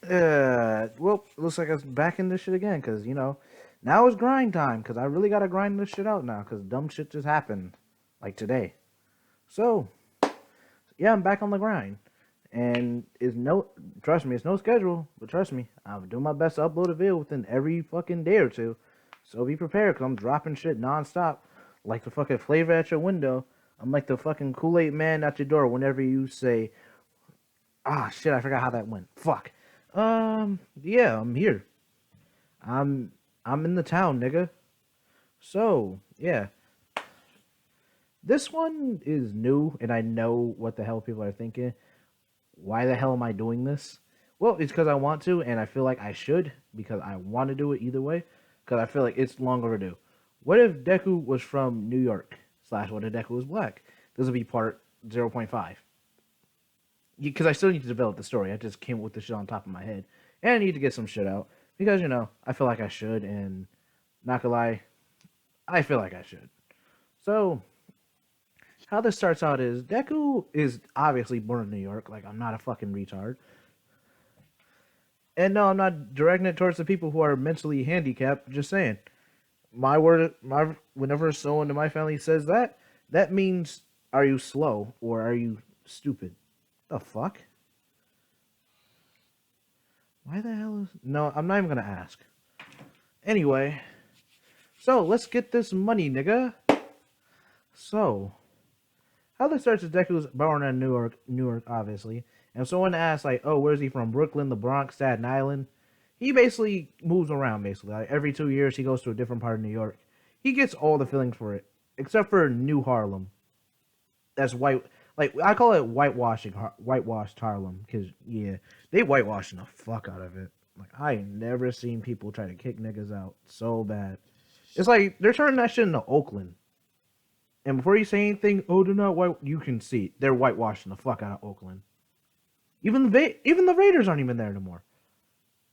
Well, looks like it's back in this shit again, cause now it's grind time, cause I really gotta grind this shit out now, cause dumb shit just happened, like today. So yeah, I'm back on the grind, and it's no, trust me, it's no schedule, but trust me, I'm doing my best to upload a video within every fucking day or two. So be prepared, cause I'm dropping shit nonstop, like the fucking flavor at your window. I'm like the fucking Kool-Aid man at your door whenever you say, "Ah, shit, I forgot how that went. Fuck." Yeah, I'm here. I'm I'm in the town, nigga. So, yeah. This one is new and I know what the hell people are thinking. Why the hell am I doing this? Well, it's because I want to and I feel like I should because I want to do it either way because I feel like it's long overdue. What if Deku was from New York? Slash, what if Deku was black? This will be part 0.5. Because I still need to develop the story. I just came with the shit on top of my head. And I need to get some shit out. Because, I feel like I should. And not gonna lie, I feel like I should. So, how this starts out is Deku is obviously born in New York. Like, I'm not a fucking retard. And no, I'm not directing it towards the people who are mentally handicapped. Just saying. Whenever someone in my family says that, that means are you slow or are you stupid? The fuck? Why the hell is. No, I'm not even gonna ask. Anyway, so let's get this money, nigga. So, how this starts is Deku's born in New York, obviously. And someone asks, like, oh, where's he from? Brooklyn, the Bronx, Staten Island. He basically moves around, basically. Like, every 2 years, he goes to a different part of New York. He gets all the feelings for it, except for New Harlem. That's white. Like, I call it whitewashed Harlem, because, yeah, they whitewashing the fuck out of it. Like, I ain't never seen people try to kick niggas out so bad. It's like, they're turning that shit into Oakland. And before you say anything, oh, they're not white. You can see they're whitewashing the fuck out of Oakland. Even the Raiders aren't even there anymore.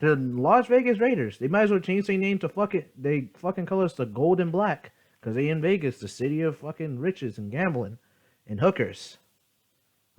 The Las Vegas Raiders. They might as well change their name to fuck it. They fucking colors to gold and black because they in Vegas, the city of fucking riches and gambling and hookers.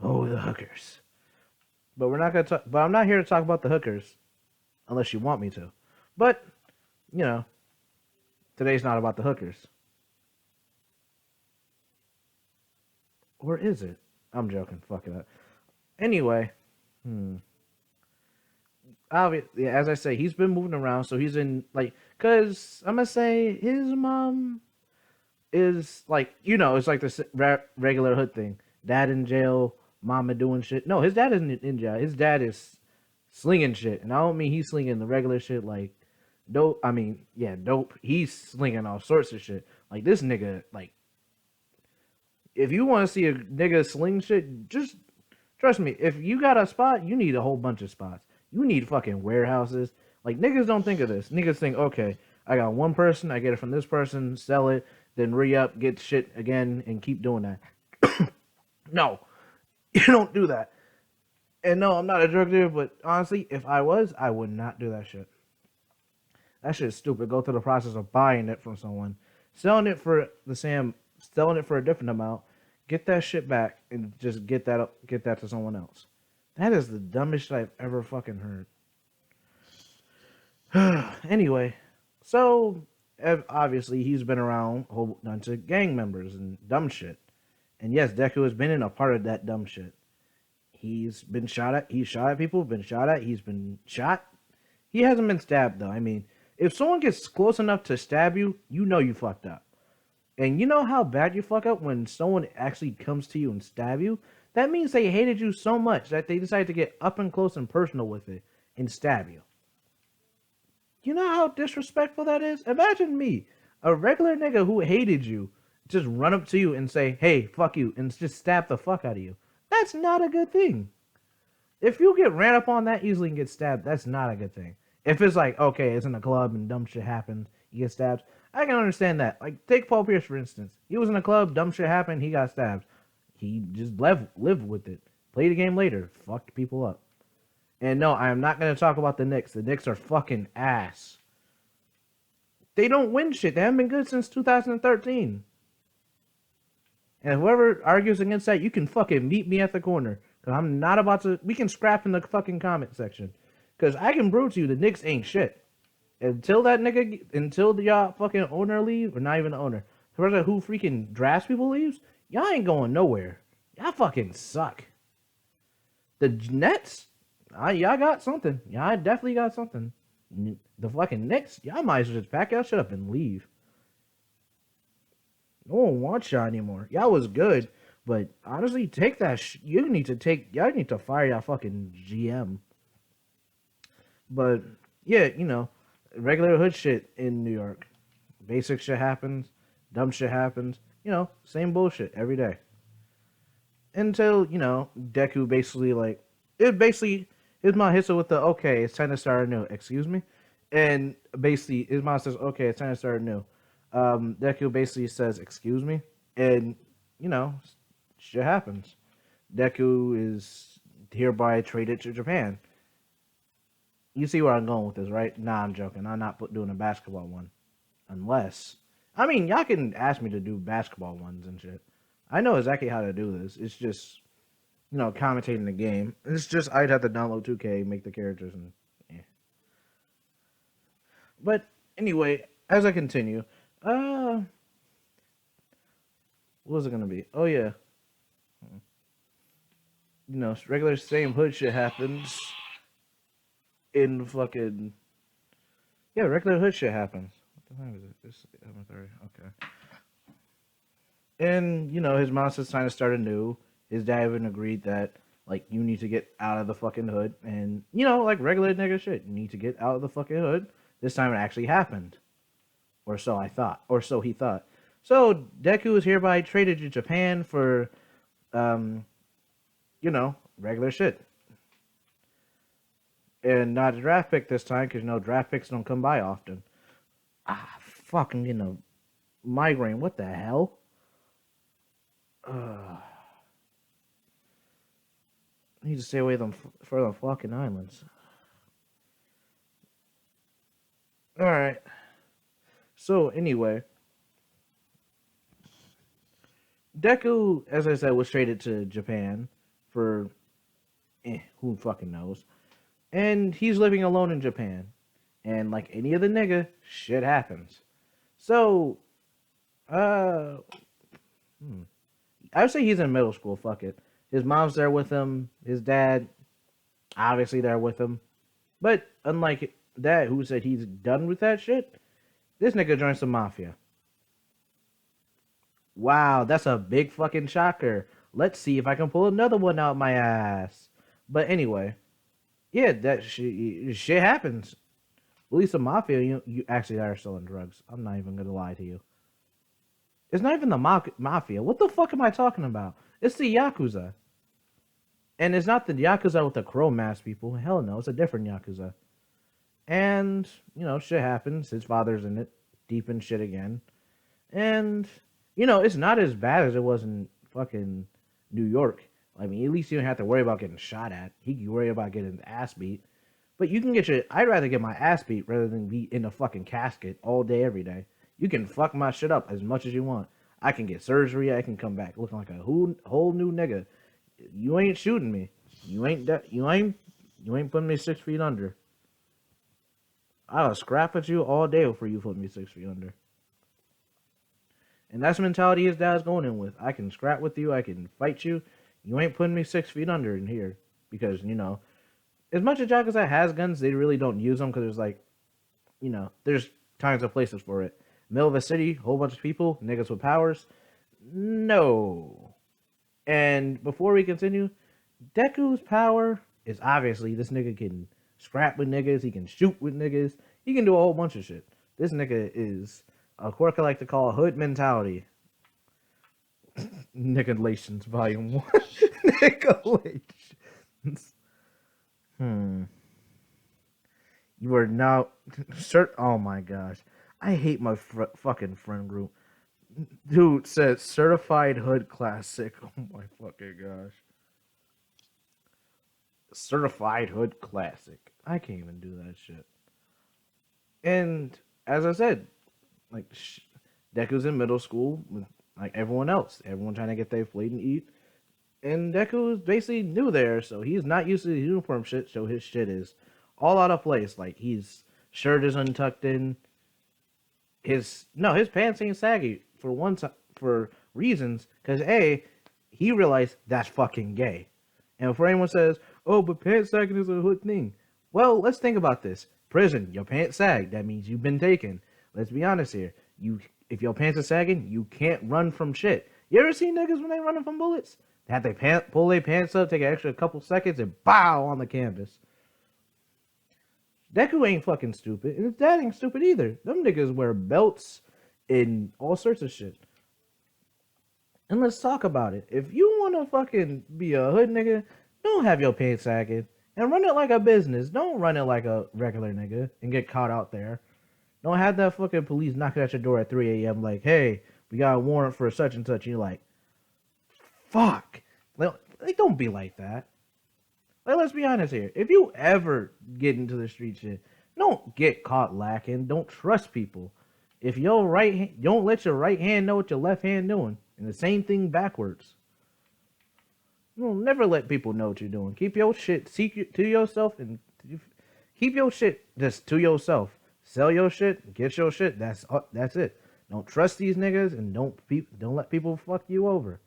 Oh, the hookers. But we're not gonna talk. But I'm not here to talk about the hookers unless you want me to. But you know, today's not about the hookers, or is it? I'm joking. Fuck it up. Anyway, hmm. Obviously, as I say, he's been moving around, so he's in like, cause I'm gonna say his mom is like, it's like the regular hood thing. Dad in jail, mama doing shit. No, his dad isn't in jail. His dad is slinging shit, and I don't mean he's slinging the regular shit like dope. I mean, yeah, dope. He's slinging all sorts of shit. Like this nigga, like if you want to see a nigga sling shit, just trust me. If you got a spot, you need a whole bunch of spots. You need fucking warehouses. Like niggas don't think of this. Niggas think, okay, I got one person, I get it from this person, sell it, then re up, get shit again, and keep doing that. No, you don't do that. And no, I'm not a drug dealer, but honestly, if I was, I would not do that shit. That shit is stupid. Go through the process of buying it from someone, selling it for a different amount, get that shit back, and just get that to someone else. That is the dumbest shit I've ever fucking heard. Anyway, so obviously he's been around a whole bunch of gang members and dumb shit. And yes, Deku has been in a part of that dumb shit. He's been shot at. He's shot at people. Been shot at. He's been shot. He hasn't been stabbed though. I mean, if someone gets close enough to stab you, you know you fucked up. And you know how bad you fuck up when someone actually comes to you and stab you? That means they hated you so much that they decided to get up and close and personal with it and stab you. You know how disrespectful that is? Imagine me, a regular nigga who hated you, just run up to you and say, hey, fuck you, and just stab the fuck out of you. That's not a good thing. If you get ran up on that easily and get stabbed, that's not a good thing. If it's like, okay, it's in a club and dumb shit happens, you get stabbed, I can understand that. Like, take Paul Pierce, for instance. He was in a club, dumb shit happened, he got stabbed. He just lived with it. Played the game later, fucked people up. And no, I am not going to talk about the Knicks. The Knicks are fucking ass. They don't win shit. They haven't been good since 2013. And whoever argues against that, you can fucking meet me at the corner. Because I'm not about to. We can scrap in the fucking comment section. Because I can prove to you the Knicks ain't shit. Until the y'all fucking owner leave, or not even the owner, the person who freaking drafts people leaves, y'all ain't going nowhere. Y'all fucking suck. The Nets, y'all got something. Y'all definitely got something. The fucking Knicks, y'all might as well just pack y'all shit up and leave. No one wants y'all anymore. Y'all was good, but honestly, take that. Y'all need to fire y'all fucking GM. But yeah, regular hood shit in New York. Basic shit happens, dumb shit happens. Same bullshit every day. Until Deku basically his mom hits her with the okay, it's time to start anew. Excuse me, and basically his mom says okay, it's time to start anew. Deku basically says excuse me, and you know shit happens. Deku is hereby traded to Japan. You see where I'm going with this, right? Nah, I'm joking. I'm not doing a basketball one. Unless, I mean, y'all can ask me to do basketball ones and shit. I know exactly how to do this. It's just, commentating the game. It's just, I'd have to download 2K, make the characters, and yeah. But anyway, as I continue, what was it gonna be? Oh yeah, regular same hood shit happens in fucking yeah, regular hood shit happens. What the time is it? It's 11:30. Okay. And his mom says trying to start anew. His dad even agreed that like you need to get out of the fucking hood, and like regular nigga shit, you need to get out of the fucking hood. This time it actually happened, or so I thought, or so he thought. So Deku is hereby traded to Japan for, um, regular shit, and not a draft pick this time because draft picks don't come by often. Fucking migraine. What the hell? I need to stay away from the fucking islands. All right. So anyway, Deku, as I said, was traded to Japan for who fucking knows, and he's living alone in Japan. And like any other nigga, shit happens. So, I would say he's in middle school. Fuck it. His mom's there with him. His dad, obviously, there with him. But unlike that, who said he's done with that shit, this nigga joins the mafia. Wow, that's a big fucking shocker. Let's see if I can pull another one out my ass. But anyway, yeah, that shit happens. At least the mafia, you actually are selling drugs. I'm not even gonna lie to you. It's not even the mafia. What the fuck am I talking about? It's the Yakuza. And it's not the Yakuza with the crow mask people. Hell no, it's a different Yakuza. And, shit happens. His father's in it. Deep in shit again. And, it's not as bad as it was in fucking New York. I mean, at least you don't have to worry about getting shot at. He can worry about getting his ass beat. But you can I'd rather get my ass beat rather than be in a fucking casket all day, every day. You can fuck my shit up as much as you want. I can get surgery. I can come back looking like a whole new nigga. You ain't shooting me. You ain't putting me 6 feet under. I'll scrap at you all day before you put me 6 feet under. And that's the mentality his dad's going in with. I can scrap with you. I can fight you. You ain't putting me 6 feet under in here. Because, as much as Yakuza has guns, they really don't use them because there's like, there's times and places for it. Middle of a city, whole bunch of people, niggas with powers. No. And before we continue, Deku's power is obviously this nigga can scrap with niggas, he can shoot with niggas, he can do a whole bunch of shit. This nigga is a quirk I like to call hood mentality. Nicolations, Volume 1. Nicolations. You are now... Oh my gosh. I hate my fucking friend group. Dude says certified hood classic. Oh my fucking gosh. Certified hood classic. I can't even do that shit. And as I said, like Deku's in middle school with like everyone else. Everyone trying to get their plate and eat. And Deku is basically new there, so he's not used to the uniform shit, so his shit is all out of place. Like his shirt is untucked in. His pants ain't saggy for for reasons. Cause he realized that's fucking gay. And before anyone says, "Oh, but pants sagging is a hood thing," well, let's think about this. Prison, your pants sag. That means you've been taken. Let's be honest here. If your pants are sagging, you can't run from shit. You ever see niggas when they running from bullets? They have to pull their pants up, take an extra couple seconds, and bow on the canvas. Deku ain't fucking stupid, and his dad ain't stupid either. Them niggas wear belts and all sorts of shit. And let's talk about it. If you wanna fucking be a hood nigga, don't have your pants sagging. And run it like a business. Don't run it like a regular nigga and get caught out there. Don't have that fucking police knocking at your door at 3 a.m. like, hey, we got a warrant for such and such. And you're like, fuck. Like, don't be like that. Like, let's be honest here. If you ever get into the street shit, don't get caught lacking. Don't trust people. If your don't let your right hand know what your left hand doing. And the same thing backwards. You'll never let people know what you're doing. Keep your shit secret to yourself and keep your shit just to yourself. Sell your shit, get your shit. That's it. Don't trust these niggas and don't let people fuck you over.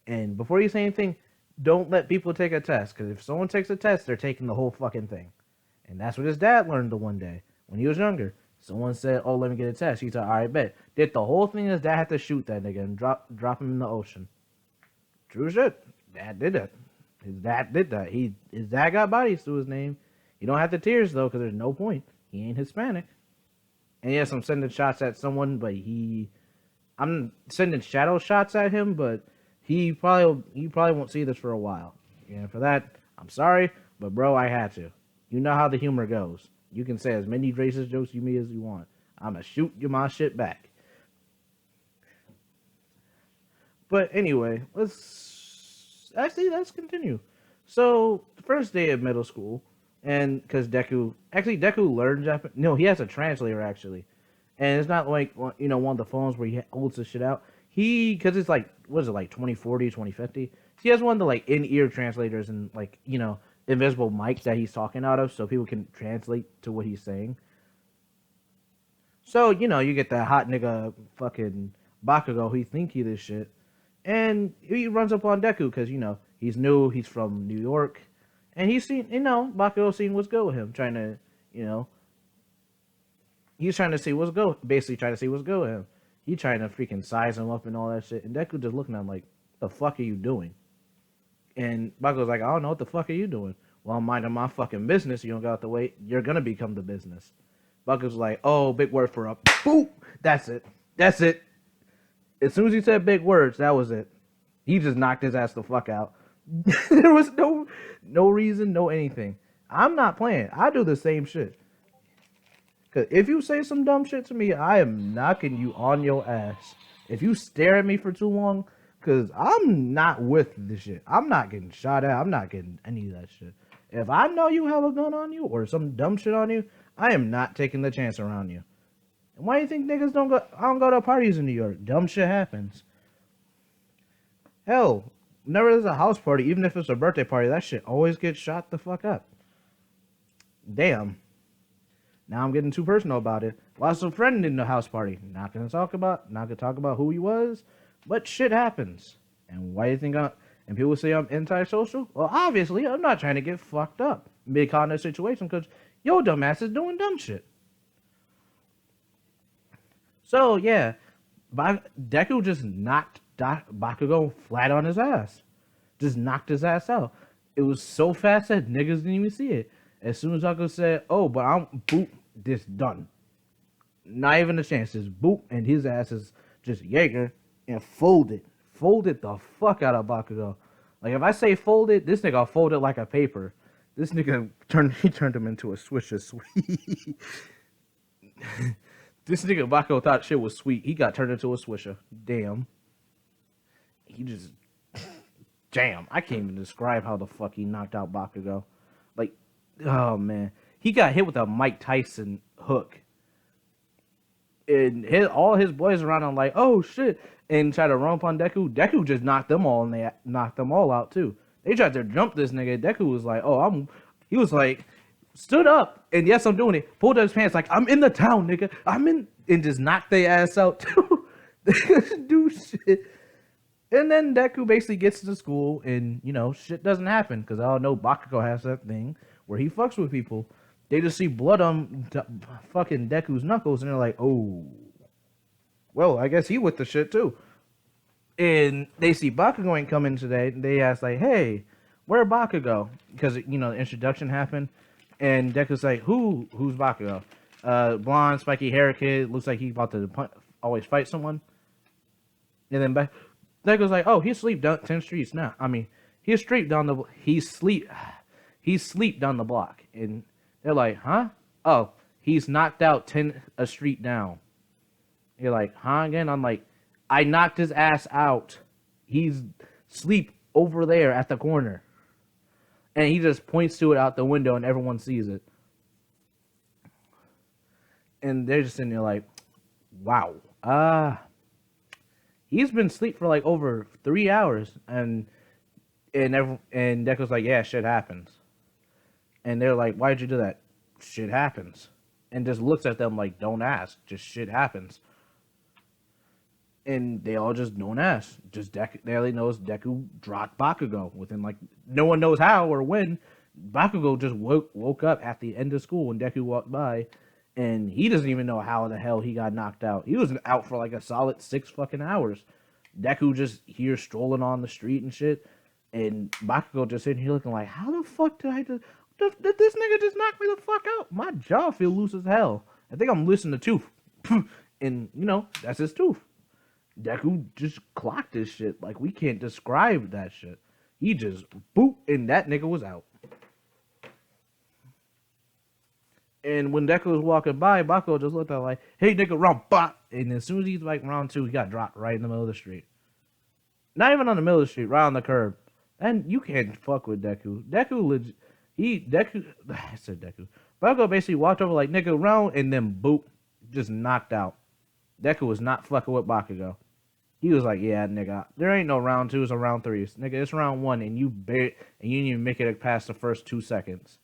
And before you say anything, don't let people take a test. Because if someone takes a test, they're taking the whole fucking thing. And that's what his dad learned the one day when he was younger. Someone said, "Oh, let me get a test." He said, "All right, bet." Did the whole thing. His dad had to shoot that nigga and drop him in the ocean. True shit. Dad did that. His dad did that. His dad got bodies to his name. He don't have the tears though, because there's no point. He ain't Hispanic. And yes, I'm sending shots at someone, but I'm sending shadow shots at him, but he probably won't see this for a while. And for that, I'm sorry, but bro, I had to. You know how the humor goes. You can say as many racist jokes to me as you want. I'ma shoot my shit back. But anyway, let's continue. So the first day of middle school, and because Deku learned Japanese. No, he has a translator actually, and it's not like one of the phones where he holds the shit out. Because it's like, what is it, like 2040, 2050? He has one of the like in-ear translators and like invisible mic that he's talking out of, so people can translate to what he's saying. So you get that hot nigga fucking Bakugo. He think he this shit. And he runs up on Deku because, he's new, he's from New York. And he's seen, Bakugo seen what's good with him. Trying to, he's trying to see what's good, basically trying to see what's good with him. He trying to freaking size him up and all that shit. And Deku just looking at him like, the fuck are you doing? And Bakugo's like, I don't know, what the fuck are you doing? Well, I'm minding my fucking business. You don't got the way, you're gonna become the business. Bakugo's like, oh, big word for up. Boop! That's it. As soon as he said big words, that was it. He just knocked his ass the fuck out. There was no reason, no anything. I'm not playing. I do the same shit. Cause if you say some dumb shit to me, I am knocking you on your ass. If you stare at me for too long, cause I'm not with this shit. I'm not getting shot at. I'm not getting any of that shit. If I know you have a gun on you or some dumb shit on you, I am not taking the chance around you. And why do you think niggas don't go to parties in New York? Dumb shit happens. Hell, whenever there's a house party, even if it's a birthday party, that shit always gets shot the fuck up. Damn. Now I'm getting too personal about it. Lost a friend in the house party. Not gonna talk about who he was, but shit happens. And why do you think and people say I'm antisocial? Well, obviously, I'm not trying to get fucked up and be caught in a situation because your dumb ass is doing dumb shit. So, yeah, Deku just knocked Bakugo flat on his ass. Just knocked his ass out. It was so fast that niggas didn't even see it. As soon as Bakugo said, oh, but I'm boop, this done. Not even a chance. Just boop, and his ass is just Jaeger and folded. Folded the fuck out of Bakugo. Like, if I say folded, this nigga folded like a paper. This nigga turned him into a Swisher Sweet. This nigga Bakugo thought shit was sweet. He got turned into a Swisher. Damn. He just... Damn. I can't even describe how the fuck he knocked out Bakugo. Like, oh, man. He got hit with a Mike Tyson hook. And all his boys around him like, oh, shit. And tried to run up on Deku. Deku just knocked them all, and they knocked them all out, too. They tried to jump this nigga. Deku was like, he was like, stood up, and yes, I'm doing it. Pulled up his pants like I'm in the town, nigga. I'm in, and just knocked their ass out too. They couldn't do shit. And then Deku basically gets to school, and shit doesn't happen because I all know Bakugo has that thing where he fucks with people. They just see blood on fucking Deku's knuckles, and they're like, "Oh, well, I guess he with the shit too." And they see Bakugo ain't coming today. And they ask like, "Hey, where Bakugo?" Because the introduction happened, and Deku's like, Who's Bakugo? Blonde, spiky hair kid. Looks like he's about to always fight someone." And then Deku's like, "Oh, he's asleep down 10 streets now. I mean, he's sleep down the he's sleep down the block." And they're like, "Huh? Oh, he's knocked out 10 a street down." You're like, "Huh?" Again, I'm like, "I knocked his ass out. He's sleep over there at the corner." And he just points to it out the window, and everyone sees it. And they're just sitting there like, "Wow, he's been asleep for like over 3 hours." And Deku's like, "Yeah, shit happens." And they're like, "Why'd you do that?" "Shit happens." And just looks at them like, "Don't ask, just shit happens." And they all just don't ask. Just Deku, they only knows Deku dropped Bakugo within like no one knows how or when. Bakugo just woke up at the end of school when Deku walked by, and he doesn't even know how the hell he got knocked out. He was out for like a solid 6 fucking hours. Deku just here strolling on the street and shit, and Bakugo just sitting here looking like, "How the fuck did I just? Did this nigga just knock me the fuck out? My jaw feel loose as hell. I think I'm losing the tooth." And that's his tooth. Deku just clocked this shit. Like, we can't describe that shit. He just boop, and that nigga was out. And when Deku was walking by, Bakugo just looked at like, "Hey nigga, round bot." And as soon as he's like round 2, he got dropped right in the middle of the street. Not even on the middle of the street, right on the curb. And you can't fuck with Deku. I said Deku. Bakugo basically walked over like, "Nigga, round," and then boop, just knocked out. Deku was not fucking with Bakugo. He was like, "Yeah, nigga, there ain't no round 2s or round 3s. Nigga, it's round 1, and you didn't even make it past the first 2 seconds."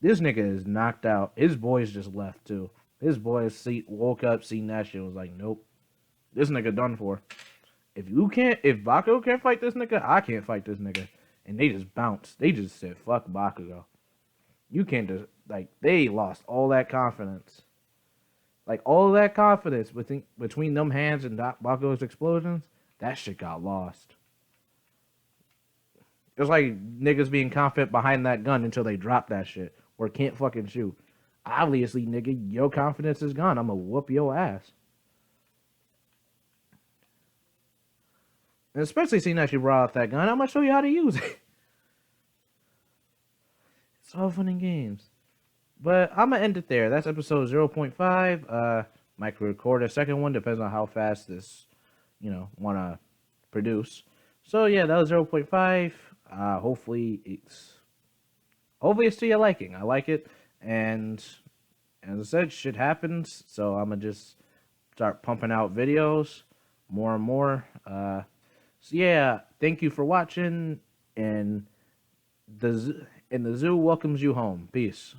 This nigga is knocked out. His boys just left, too. His boys woke up, seen that shit, was like, "Nope. This nigga done for. If Bakugo can't fight this nigga, I can't fight this nigga." And they just bounced. They just said, "Fuck Bakugo." You can't just, like, they lost all that confidence. Like, all that confidence between them hands and Bakugo's explosions, that shit got lost. It was like niggas being confident behind that gun until they drop that shit or can't fucking shoot. Obviously, nigga, your confidence is gone. I'm gonna whoop your ass. And especially seeing that you brought out that gun, I'm gonna show you how to use it. It's all fun and games. But I'm gonna end it there. That's episode 0.5. Might record a second one, depends on how fast this, wanna produce. So yeah, that was 0.5. Hopefully it's to your liking. I like it, and as I said, shit happens. So I'm gonna just start pumping out videos more and more. So yeah, thank you for watching, and the zoo welcomes you home. Peace.